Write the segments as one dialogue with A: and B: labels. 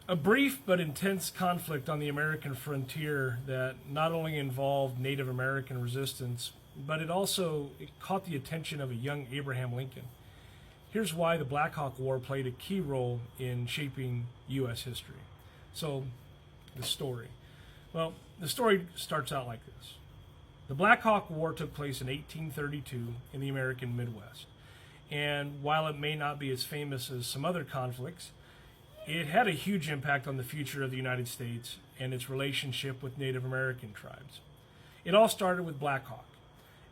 A: A brief but intense conflict on the American frontier that not only involved Native American resistance, but it caught the attention of a young Abraham Lincoln. Here's why the Black Hawk War played a key role in shaping U.S. history. So, the story. Well, the story starts out like this. The Black Hawk War took place in 1832 in the American Midwest. And while it may not be as famous as some other conflicts, it had a huge impact on the future of the United States and its relationship with Native American tribes. It all started with Black Hawk,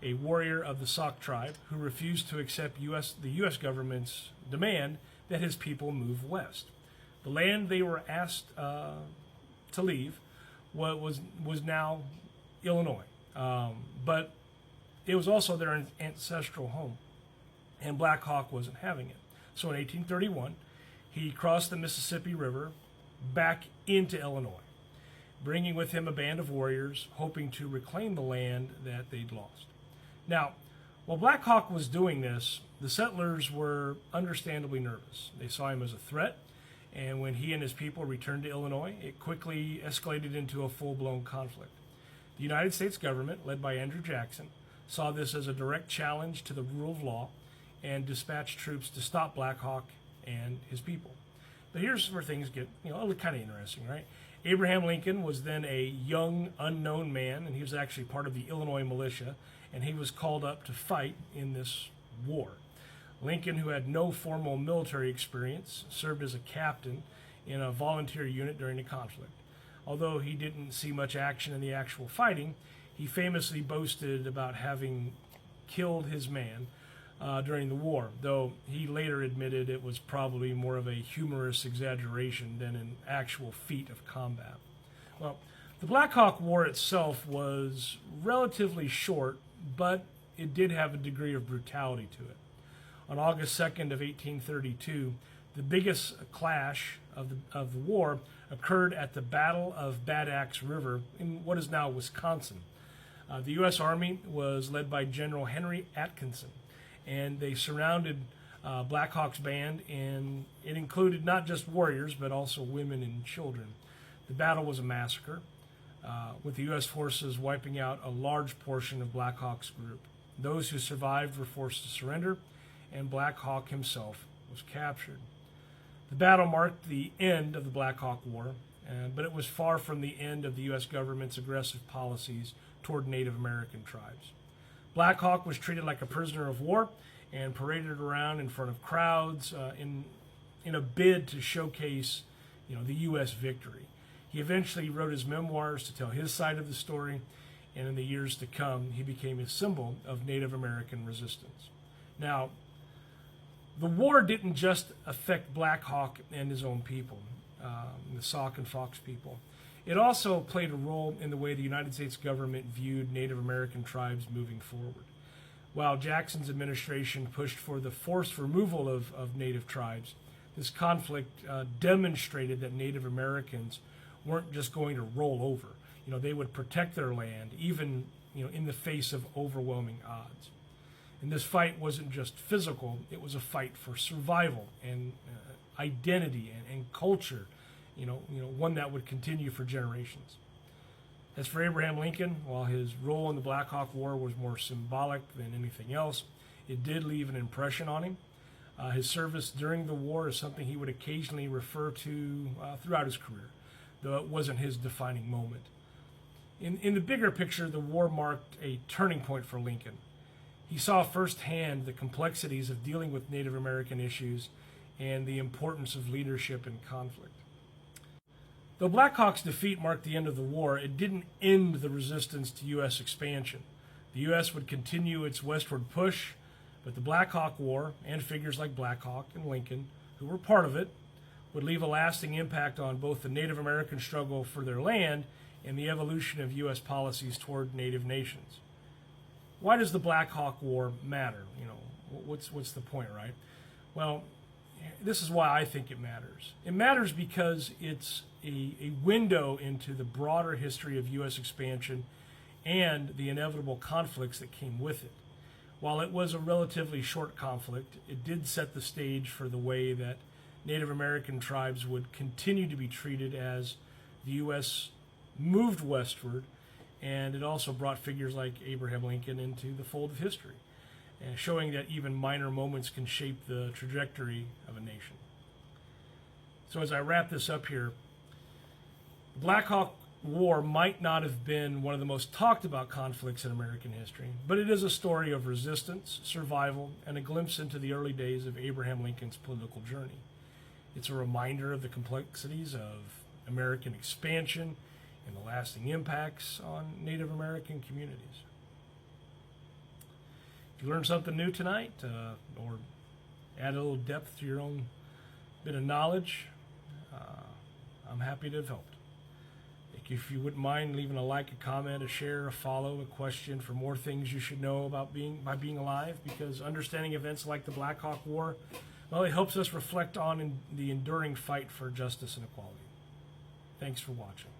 A: a warrior of the Sauk tribe who refused to accept the U.S. government's demand that his people move west. The land they were asked to leave was now Illinois, but it was also their ancestral home, and Black Hawk wasn't having it. So in 1831, he crossed the Mississippi River back into Illinois, bringing with him a band of warriors hoping to reclaim the land that they'd lost. Now, while Black Hawk was doing this, the settlers were understandably nervous. They saw him as a threat, and when he and his people returned to Illinois, it quickly escalated into a full-blown conflict. The United States government, led by Andrew Jackson, saw this as a direct challenge to the rule of law and dispatched troops to stop Black Hawk and his people. But here's where things get, kind of interesting, right? Abraham Lincoln was then a young, unknown man, and he was actually part of the Illinois militia, and he was called up to fight in this war. Lincoln, who had no formal military experience, served as a captain in a volunteer unit during the conflict. Although he didn't see much action in the actual fighting, he famously boasted about having killed his man during the war, though he later admitted it was probably more of a humorous exaggeration than an actual feat of combat. Well, the Black Hawk War itself was relatively short, but it did have a degree of brutality to it. On August 2nd of 1832, the biggest clash of the war occurred at the Battle of Bad Axe River in what is now Wisconsin. The U.S. Army was led by General Henry Atkinson, and they surrounded Black Hawk's band, and it included not just warriors, but also women and children. The battle was a massacre, with the U.S. forces wiping out a large portion of Black Hawk's group. Those who survived were forced to surrender, and Black Hawk himself was captured. The battle marked the end of the Black Hawk War, but it was far from the end of the U.S. government's aggressive policies toward Native American tribes. Black Hawk was treated like a prisoner of war and paraded around in front of crowds in a bid to showcase, the U.S. victory. He eventually wrote his memoirs to tell his side of the story, and in the years to come, he became a symbol of Native American resistance. Now, the war didn't just affect Black Hawk and his own people, the Sauk and Fox people. It also played a role in the way the United States government viewed Native American tribes moving forward. While Jackson's administration pushed for the forced removal of Native tribes, this conflict demonstrated that Native Americans weren't just going to roll over. They would protect their land, even in the face of overwhelming odds. And this fight wasn't just physical; it was a fight for survival and identity and culture. One that would continue for generations. As for Abraham Lincoln, while his role in the Black Hawk War was more symbolic than anything else, it did leave an impression on him. His service during the war is something he would occasionally refer to throughout his career, though it wasn't his defining moment. In the bigger picture, the war marked a turning point for Lincoln. He saw firsthand the complexities of dealing with Native American issues and the importance of leadership in conflict. Though Black Hawk's defeat marked the end of the war, it didn't end the resistance to U.S. expansion. The U.S. would continue its westward push, but the Black Hawk War, and figures like Black Hawk and Lincoln, who were part of it, would leave a lasting impact on both the Native American struggle for their land and the evolution of U.S. policies toward Native nations. Why does the Black Hawk War matter? What's the point, right? Well, this is why I think it matters. It matters because it's a window into the broader history of U.S. expansion and the inevitable conflicts that came with it. While it was a relatively short conflict, it did set the stage for the way that Native American tribes would continue to be treated as the U.S. moved westward, and it also brought figures like Abraham Lincoln into the fold of history, and showing that even minor moments can shape the trajectory of a nation. So as I wrap this up here, the Black Hawk War might not have been one of the most talked about conflicts in American history, but it is a story of resistance, survival, and a glimpse into the early days of Abraham Lincoln's political journey. It's a reminder of the complexities of American expansion and the lasting impacts on Native American communities. If you learned something new tonight, or add a little depth to your own bit of knowledge, I'm happy to have helped. If you wouldn't mind leaving a like, a comment, a share, a follow, a question for more things you should know about being alive, because understanding events like the Black Hawk War, well, it helps us reflect on the enduring fight for justice and equality. Thanks for watching.